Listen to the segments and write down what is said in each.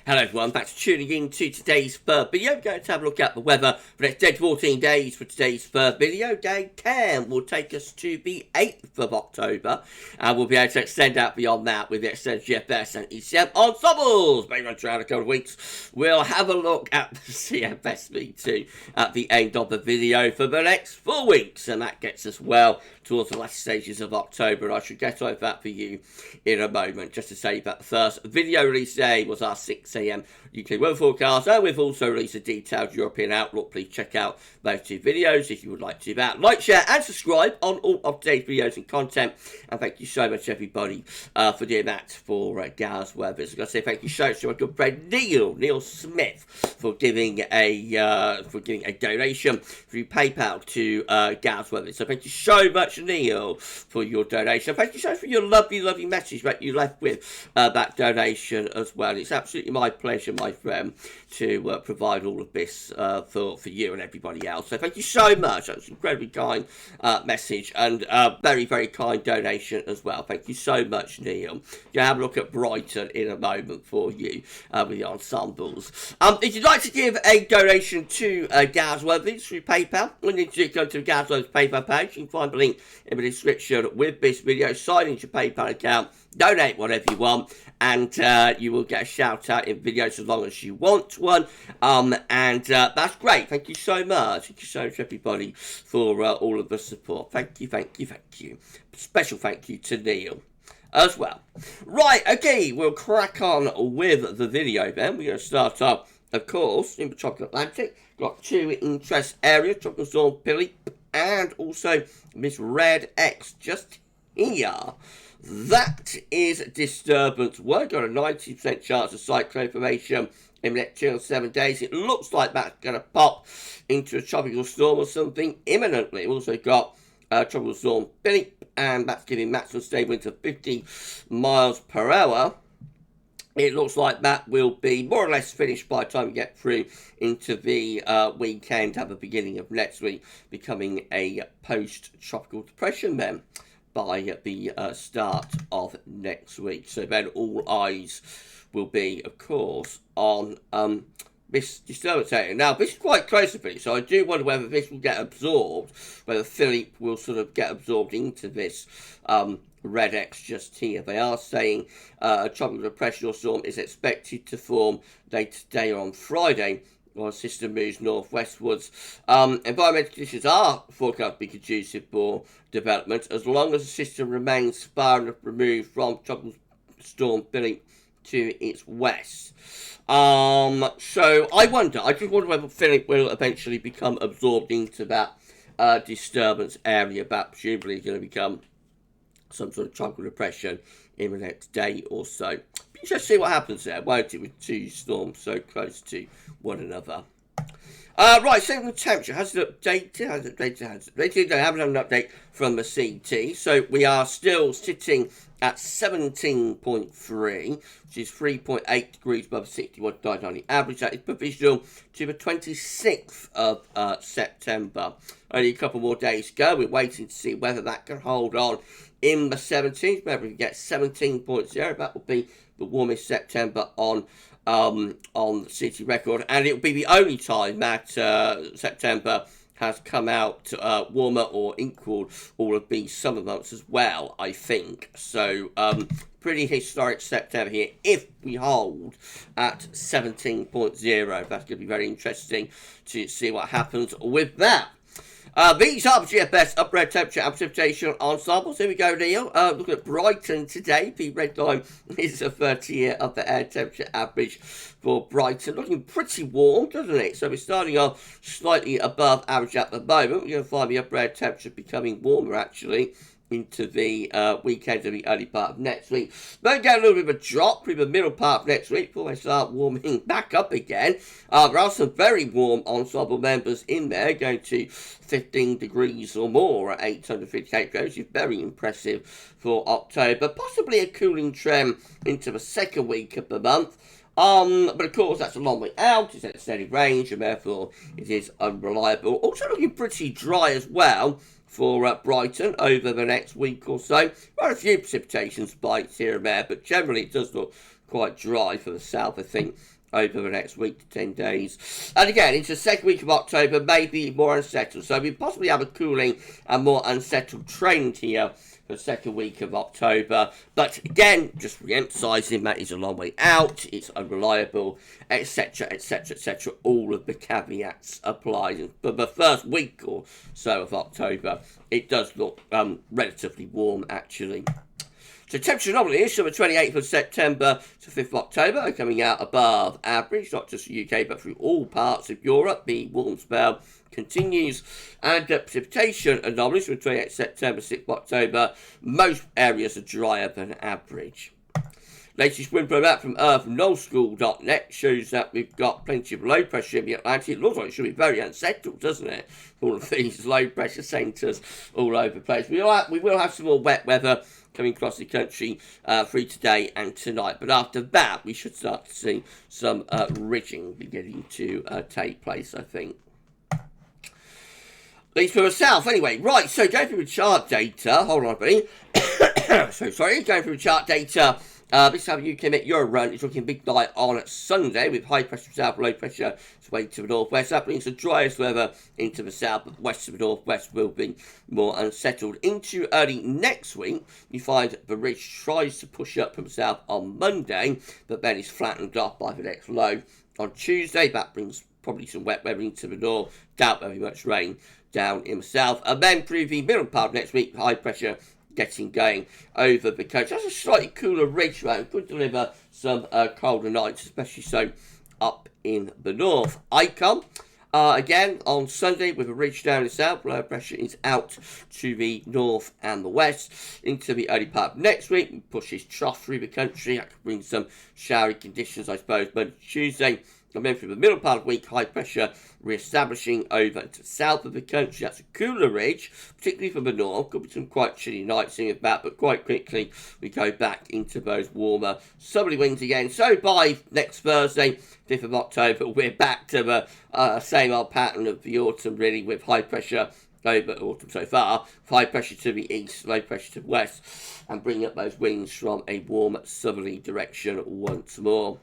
Hello everyone, thanks for tuning in to today's third video. We're going to have a look at the weather for the next 10 to 14 days for today's third video. Day 10 will take us to the 8th of October, and we'll be able to extend out beyond that with the extended GFS and NHC Ensembles. Maybe around a couple of weeks, we'll have a look at the CFS V2 at the end of the video for the next 4 weeks, and that gets us well towards the last stages of October. I should get over that for you in a moment. Just to say that the first video release day was our 6 AM UK weather forecast, and we've also released a detailed European outlook. Please check out those two videos if you would like to do that. Like, share and subscribe on all of today's videos and content, and thank you so much everybody for doing that for GavsWeatherVids. I've got to say thank you so much to my good friend Neil Smith for giving a donation through PayPal to GavsWeatherVids. So thank you so much, Neil, for your donation. Thank you so much for your lovely message that you left with that donation as well. It's absolutely my pleasure, my friend, to provide all of this for you and everybody else. So thank you so much. That's an incredibly kind message, and very kind donation as well. Thank you so much, Neil. You'll have a look at Brighton in a moment for you with the ensembles. If you'd like to give a donation to GavsWeatherVids through PayPal, all you need to do is go to the GavsWeatherVids PayPal page. You can find the link in the description with this video. Sign into your PayPal account, donate whatever you want, and you will get a shout out in videos as long as you want one. And that's great. Thank you so much. Thank you so much, everybody, for all of the support. Thank you. Special thank you to Neil as well. Right, okay, we'll crack on with the video then. We're going to start off, of course, in the Tropical Atlantic. Got two interest areas, Tropical Storm Precip and also this red X just here. That is disturbance. We've got a 90% chance of cyclone formation in the next 2 or 7 days. It looks like that's going to pop into a tropical storm or something imminently. We've also got tropical storm Precip, and that's giving maximum stable winds of 50 miles per hour. It looks like that will be more or less finished by the time we get through into the weekend at the beginning of next week, becoming a post-tropical depression then by the start of next week. So then all eyes will be, of course, on this disturbance area. Now, this is quite close to Philip, so I do wonder whether this will get absorbed, whether Philip will sort of get absorbed into this red X just here. They are saying a tropical depression or storm is expected to form later today or on Friday, while the system moves northwestwards. Environmental conditions are forecast to be conducive for development as long as the system remains far enough removed from tropical storm Philip to its west. So I just wonder whether Philip will eventually become absorbed into that disturbance area that presumably is going to become some sort of tropical depression in the next day or so. Just see what happens there, won't it, with two storms so close to one another. Right, so the temperature has it updated. I haven't had an update from the CT, so we are still sitting at 17.3, which is 3.8 degrees above 61 on the average. That is provisional to the 26th of September. Only a couple more days to go. We're waiting to see whether that can hold on in the 17th. Maybe we get 17.0. That will be the warmest September on the city record, and it will be the only time that September has come out warmer or equaled all of these summer months as well, I think. So pretty historic September here if we hold at 17.0. That's going to be very interesting to see what happens with that. These are the GFS upper temperature and precipitation ensembles. Here we go, Neil. Looking at Brighton today. The red line is a 30-year upper air temperature average for Brighton. Looking pretty warm, doesn't it? So we're starting off slightly above average at the moment. We're going to find the upper air temperature becoming warmer, actually, into the weekend of the early part of next week. Then get a little bit of a drop through the middle part of next week before they start warming back up again. There are some very warm ensemble members in there, going to 15 degrees or more at 858 degrees, which is very impressive for October. Possibly a cooling trend into the second week of the month. But of course that's a long way out, it's at a steady range, and therefore it is unreliable. Also looking pretty dry as well for Brighton over the next week or so. Quite a few precipitation spikes here and there, but generally it does look quite dry for the south, I think, over the next week to 10 days. And again, into the second week of October, maybe more unsettled. So we possibly have a cooling and more unsettled trend here for the second week of October. But again, just re-emphasising that is a long way out, it's unreliable, etc, etc, etc. All of the caveats apply. But the first week or so of October, it does look relatively warm, actually. So temperature anomalies from the 28th of September to 5th of October are coming out above average, not just the UK, but through all parts of Europe. The warm spell continues. And precipitation anomalies from 28th September to 6th of October, most areas are drier than average. Latest Windflow Map from earthnullschool.net shows that we've got plenty of low pressure in the Atlantic. It looks like it should be very unsettled, doesn't it? All of these low pressure centres all over the place. We will have some more wet weather coming across the country through today and tonight. But after that, we should start to see some ridging beginning to take place, I think. At least for the south, anyway. Right, so going through the chart data. Hold on, buddy. So sorry, going through the chart data. This time UK Met Euro run is looking big night on Sunday with high pressure south, low pressure sway to the northwest. That brings the driest weather into the south, but west of the northwest will be more unsettled. Into early next week, you find the ridge tries to push up from south on Monday, but then is flattened off by the next low on Tuesday. That brings probably some wet weather into the north, doubt very much rain down in the south, and then through the middle part of next week, high pressure getting going over the coast. That's a slightly cooler ridge round. Could deliver some colder nights, especially so up in the north. Icon, again on Sunday with a ridge down in the south. Low pressure is out to the north and the west. Into the early part of next week, pushes trough through the country. That could bring some showery conditions, I suppose, Monday, Tuesday. And then through the middle part of the week, high pressure re-establishing over to the south of the country. That's a cooler ridge, particularly from the north. Could be some quite chilly nights in that, but quite quickly we go back into those warmer southerly winds again. So by next Thursday, 5th of October, we're back to the same old pattern of the autumn, really, with high pressure over autumn so far, high pressure to the east, low pressure to the west, and bring up those winds from a warm southerly direction once more.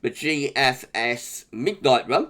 The GFS midnight run,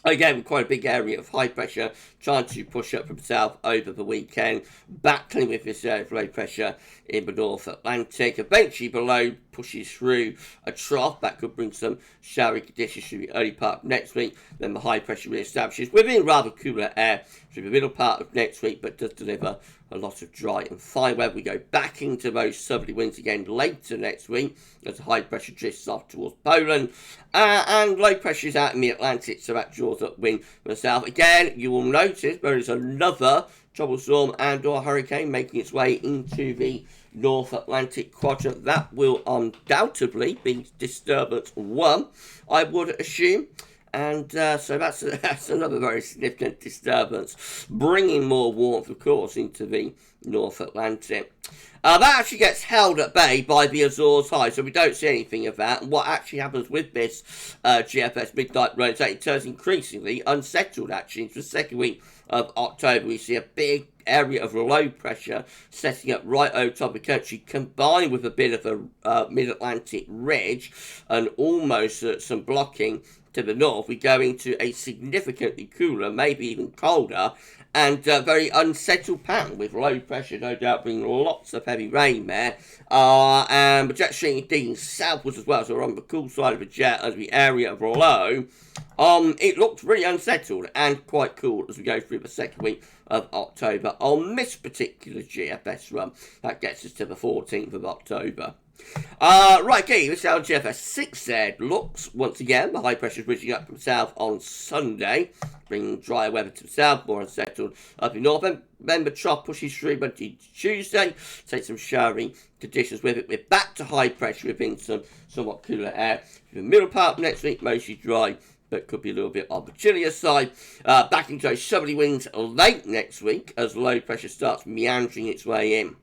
again, quite a big area of high pressure, trying to push up from south over the weekend, battling with this area of low pressure in the North Atlantic. Eventually, below pushes through a trough that could bring some showery conditions through the early part of next week. Then the high pressure re-establishes within rather cooler air through the middle part of next week, but does deliver a lot of dry and fine weather. We go back into those southerly winds again later next week as the high pressure drifts off towards Poland, and low pressure is out in the Atlantic, so that draws up wind from the south. Again, you will notice there is another troublestorm and or hurricane making its way into the North Atlantic quadrant. That will undoubtedly be disturbance 1, I would assume. And so that's another very significant disturbance, bringing more warmth, of course, into the North Atlantic. That actually gets held at bay by the Azores High, so we don't see anything of that. And what actually happens with this GFS midnight run is that it turns increasingly unsettled, actually. Into the second week of October, we see a big area of low pressure setting up right over top of the country, combined with a bit of a mid-Atlantic ridge and almost some blocking to the north. We go into a significantly cooler, maybe even colder, and very unsettled pattern with low pressure, no doubt bringing lots of heavy rain there. And the jet stream indeed southwards as well, so we're on the cool side of the jet as the area of low. It looks really unsettled and quite cool as we go through the second week of October on this particular GFS run. That gets us to the 14th of October. Right, okay, this is how GFS 6Z looks. Once again, the high pressure is bridging up from south on Sunday, bringing drier weather to the south, more unsettled up in north. Then the trough pushes through Monday, Tuesday, takes some showery conditions with it. We're back to high pressure within some somewhat cooler air. In the middle part of next week, mostly dry, but could be a little bit on the chillier side. Back into those southerly winds late next week as low pressure starts meandering its way in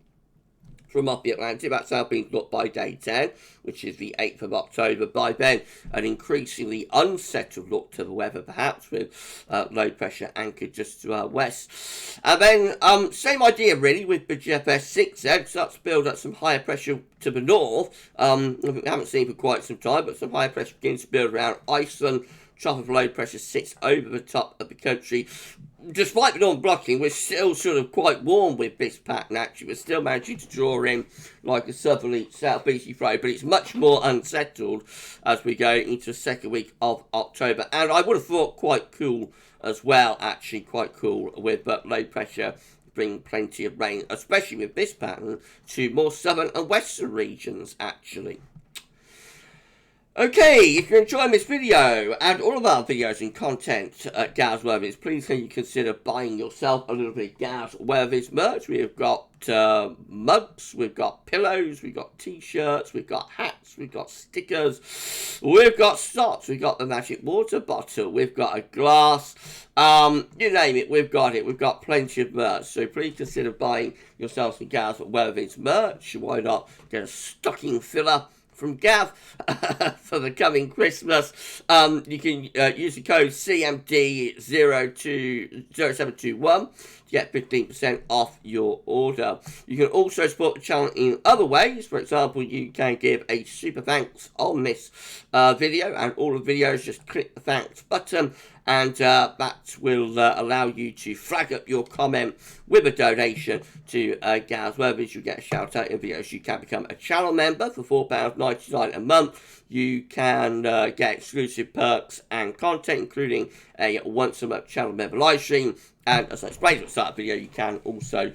from off the Atlantic. That's how things look by day 10, which is the 8th of October. By then, an increasingly unsettled look to the weather, perhaps, with low pressure anchored just to our west. And then, same idea really with the GFS 6 starts to build up some higher pressure to the north. We haven't seen for quite some time, but some higher pressure begins to build around Iceland. Trough of low pressure sits over the top of the country. Despite the northern blocking, we're still sort of quite warm with this pattern, actually. We're still managing to draw in like a southerly, southeasterly flow, but it's much more unsettled as we go into the second week of October. And I would have thought quite cool as well, actually, quite cool with low pressure bring plenty of rain, especially with this pattern, to more southern and western regions, actually. Okay, if you're enjoying this video and all of our videos and content at GavsWeatherVids, please can you consider buying yourself a little bit of GavsWeatherVids merch. We've got mugs, we've got pillows, we've got t-shirts, we've got hats, we've got stickers, we've got socks, we've got the magic water bottle, we've got a glass, you name it, we've got it. We've got plenty of merch, so please consider buying yourself some GavsWeatherVids merch. Why not get a stocking filler from Gav for the coming Christmas. You can use the code CMD0721 to get 15% off your order. You can also support the channel in other ways. For example, you can give a super thanks on this video and all the videos. Just click the thanks button, and that will allow you to flag up your comment with a donation to GavsWeatherVids. You get a shout out in videos. You can become a channel member for £4.99 a month. You can get exclusive perks and content, including a once a month channel member live stream. And as I explained at the start of the video, you can also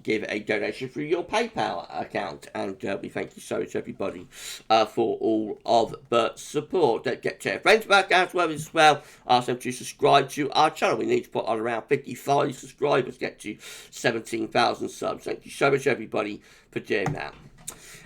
give a donation through your PayPal account. And we thank you so much, everybody, for all of the support. Don't get to tell friends about GavsWeatherVids as well. Ask them to subscribe to our channel. We need to put on around 55 subscribers to get to 17,000 subs. Thank you so much, everybody, for doing that.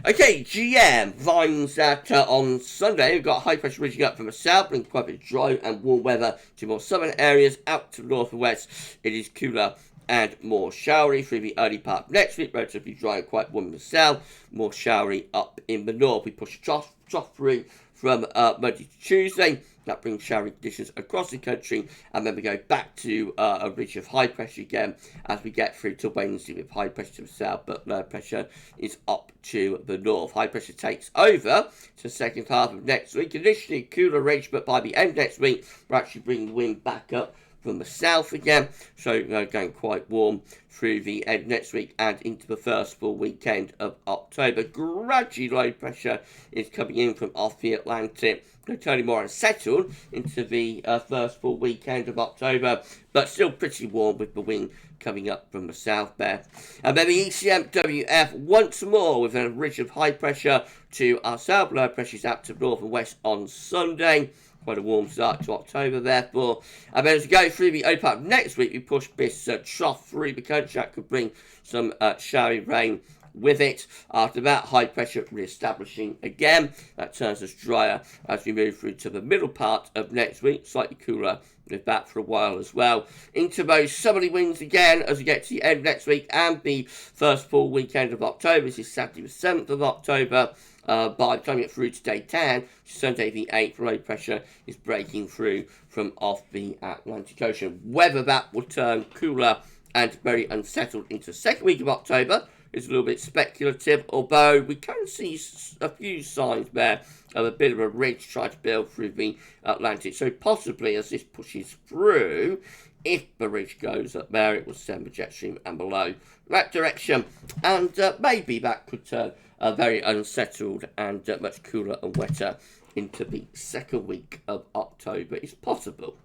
Okay, GM finds that on Sunday we've got high pressure ridging up from the south, bringing quite a bit of dry and warm weather to more southern areas. Out to the north and west, it is cooler and more showery through the early part of next week. Relatively dry and quite warm in the south, more showery up in the north. We push trough through from Monday to Tuesday. That brings showery conditions across the country, and then we go back to a ridge of high pressure again as we get through to Wednesday with high pressure to the south, but low pressure is up to the north. High pressure takes over to the second half of next week. Initially cooler ridge, but by the end of next week, we're actually bringing the wind back up from the south again, so going quite warm through the end next week and into the first full weekend of October. Gradually low pressure is coming in from off the Atlantic, turning more unsettled into the first full weekend of October, but still pretty warm with the wind coming up from the south there. And then the ECMWF once more with a ridge of high pressure to our south. Low pressure is out to north and west on Sunday. Quite a warm start to October, therefore. And then as we go through the early part of next week, we push this trough through the country. That could bring some showery rain with it. After that, high pressure re-establishing again. That turns us drier as we move through to the middle part of next week. Slightly cooler with that for a while as well. Into those southerly winds again as we get to the end of next week and the first full weekend of October. This is Saturday the 7th of October. By the time we get through to day 10, Sunday the 8th, low pressure is breaking through from off the Atlantic Ocean. Whether that will turn cooler and very unsettled into the second week of October is a little bit speculative, although we can see a few signs there of a bit of a ridge trying to build through the Atlantic. So possibly as this pushes through, if the ridge goes up there, it will send the jet stream and below that direction, and maybe that could turn very unsettled and much cooler and wetter into the second week of October. It's possible.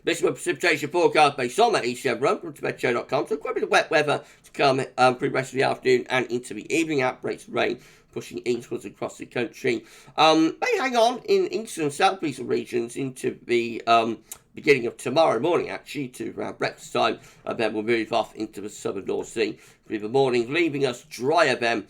This is a precipitation forecast based on that ECM run from TemP.com. So quite a bit of wet weather to come through the rest of the afternoon and into the evening. Outbreaks of rain pushing eastwards across the country. They hang on in eastern and southeastern regions into the beginning of tomorrow morning, actually, to around breakfast time, and then we'll move off into the southern North Sea through the morning, leaving us drier then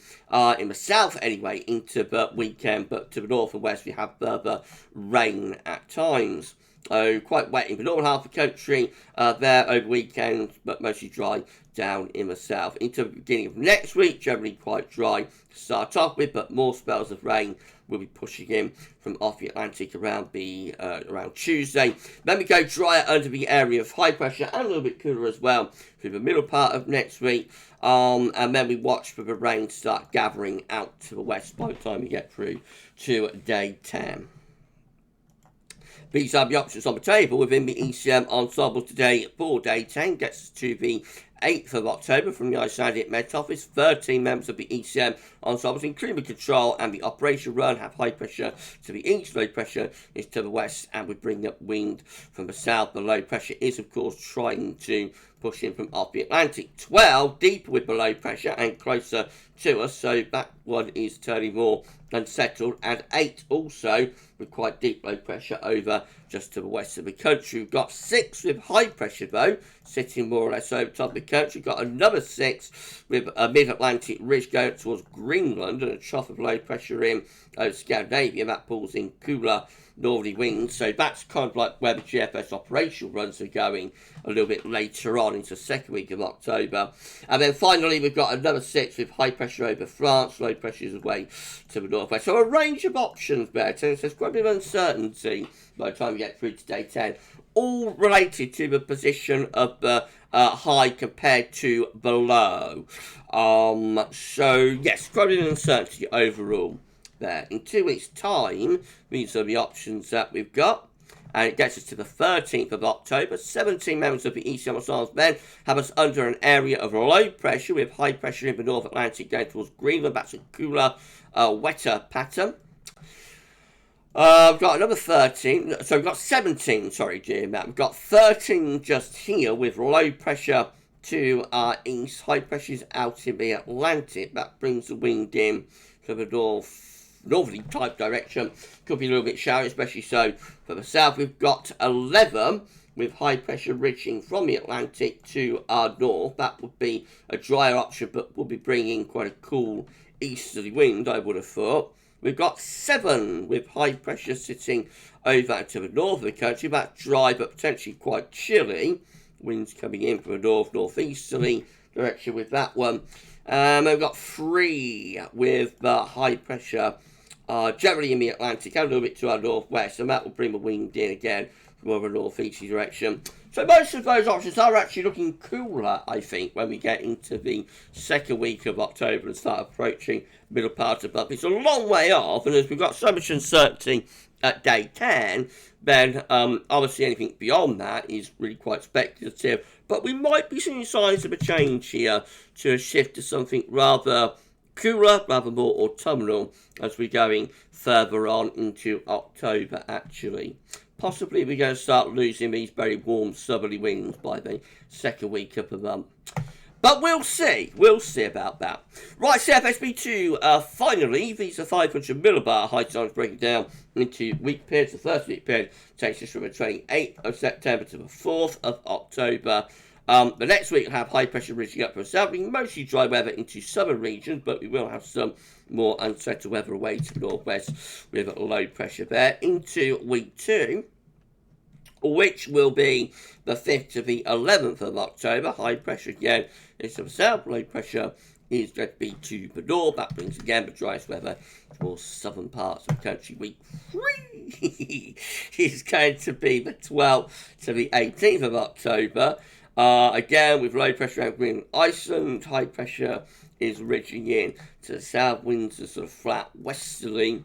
in the south anyway into the weekend, but to the north and west we have further rain at times. quite wet in the northern half of the country there over weekend, but mostly dry down in the south. Into the beginning of next week, generally quite dry to start off with, but more spells of rain will be pushing in from off the Atlantic around Tuesday. Then we go drier under the area of high pressure and a little bit cooler as well through the middle part of next week. And then we watch for the rain start gathering out to the west by the time we get through to day 10. These are the options on the table within the ECM Ensemble today for day 10. Gets us to the 8th of October from the Icelandic Met Office. 13 members of the ECM Ensembles, including the control and the operation run, have high pressure to the east, low pressure is to the west, and we bring up wind from the south. The low pressure is, of course, trying to push in from off the Atlantic. 12 deeper with the low pressure and closer to us, so that one is turning more unsettled. And 8 also with quite deep low pressure over just to the west of the country. We've got 6 with high pressure though, sitting more or less over top of the country. We've got another 6 with a mid-Atlantic ridge going towards Greenland and a trough of low pressure in over Scandinavia. That pulls in cooler northerly winds, so that's kind of like where the GFS operational runs are going a little bit later on into the second week of October. And then finally we've got another 6 with high pressure over France, low pressure is away to the northwest. So a range of options there, so there's quite a bit of uncertainty by the time we get through to day 10, all related to the position of the high compared to the low. So yes, quite a bit of uncertainty overall there. In 2 weeks' time, these are the options that we've got, and it gets us to the 13th of October. 17 members of the ECM Ensembles then have us under an area of low pressure with high pressure in the North Atlantic going towards Greenland. That's a cooler, wetter pattern. We've got another 13, so we've got 17, sorry, dear Matt. We've got 13 just here with low pressure to our east. High pressure is out in the Atlantic. That brings the wind in from the northerly type direction. Could be a little bit showery, especially so for the south. We've got 11 with high pressure ridging from the Atlantic to our north. That would be a drier option, but will be bringing quite a cool easterly wind, I would have thought. We've got 7 with high pressure sitting over to the north of the country. That's dry but potentially quite chilly. Winds coming in from the northeasterly direction with that one. We've got 3 with high pressure generally in the Atlantic and a little bit to our northwest, and that will bring the wind in again from over a northeasterly direction. So most of those options are actually looking cooler, I think, when we get into the second week of October and start approaching middle part of the month. It's a long way off, and as we've got so much uncertainty at day 10, then obviously anything beyond that is really quite speculative. But we might be seeing signs of a change here to a shift to something rather cooler, rather more autumnal as we're going further on into October, actually. Possibly we're going to start losing these very warm southerly winds by the second week of the month. But we'll see. We'll see about that. Right, CFSB2, finally, these are 500 millibar high times breaking down into week periods. The first week period takes us from the 28th of September to the 4th of October. The next week will have high pressure reaching up from the south, mostly dry weather into southern regions, but we will have some more unsettled weather away to the northwest with low pressure there. Into week 2, which will be the 5th to the 11th of October. High pressure again is to the south, low pressure is going to be to the north. That brings again the driest weather towards southern parts of the country. Week 3 is going to be the 12th to the 18th of October. Again, with low pressure around Greenland, Iceland, high pressure is ridging in to the south, winds are sort of flat westerly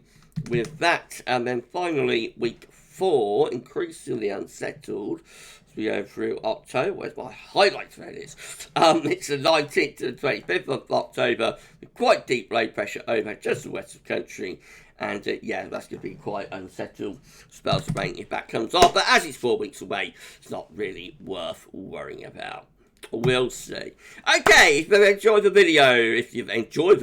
with that. And then finally, week 4, increasingly unsettled as we go through October. Where's my highlights? There it is. It's the 19th to the 25th of October with quite deep low pressure over just the west of the country. And yeah, that's going to be quite unsettled spells of rain if that comes off. But as it's 4 weeks away, it's not really worth worrying about. We'll see. Okay, if you've enjoyed the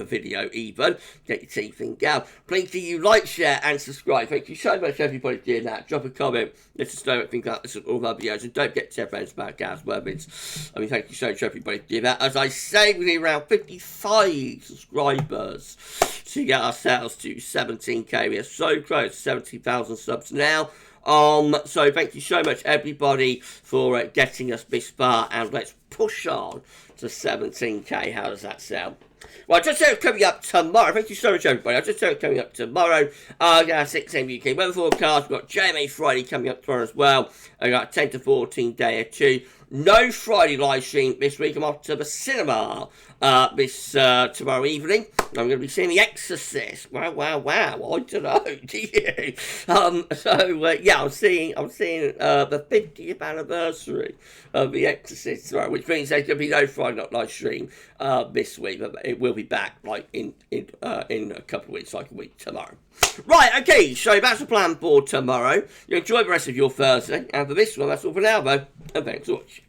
video, even, get your teeth in Gav. Please do you like, share, and subscribe. Thank you so much, everybody, doing that. Drop a comment. Let us know what you think about this and all of our videos. And don't get to tell friends about GavsWeatherVids. I mean, thank you so much, everybody, doing that. As I say, we need around 55 subscribers to get ourselves to 17k. We are so close to 17,000 subs now. So thank you so much, everybody, for getting us this far, and let's push on to 17k. How does that sound? Well, I just said it's coming up tomorrow. Thank you so much, everybody. I just said it's coming up tomorrow. I got 6 AM UK weather forecast. We've got JMA Friday coming up tomorrow as well. I got 10 to 14 day or two. No Friday live stream this week. I'm off to the cinema tomorrow evening. I'm going to be seeing The Exorcist. Wow. I don't know. Do you? Yeah, I'm seeing the 50th anniversary of The Exorcist tomorrow, which means there's going to be no Friday night live stream this week, but it will be back like in a couple of weeks, like a week tomorrow. Right, okay, so that's the plan for tomorrow. You enjoy the rest of your Thursday, and for this one, that's all for now, though, and thanks for watching.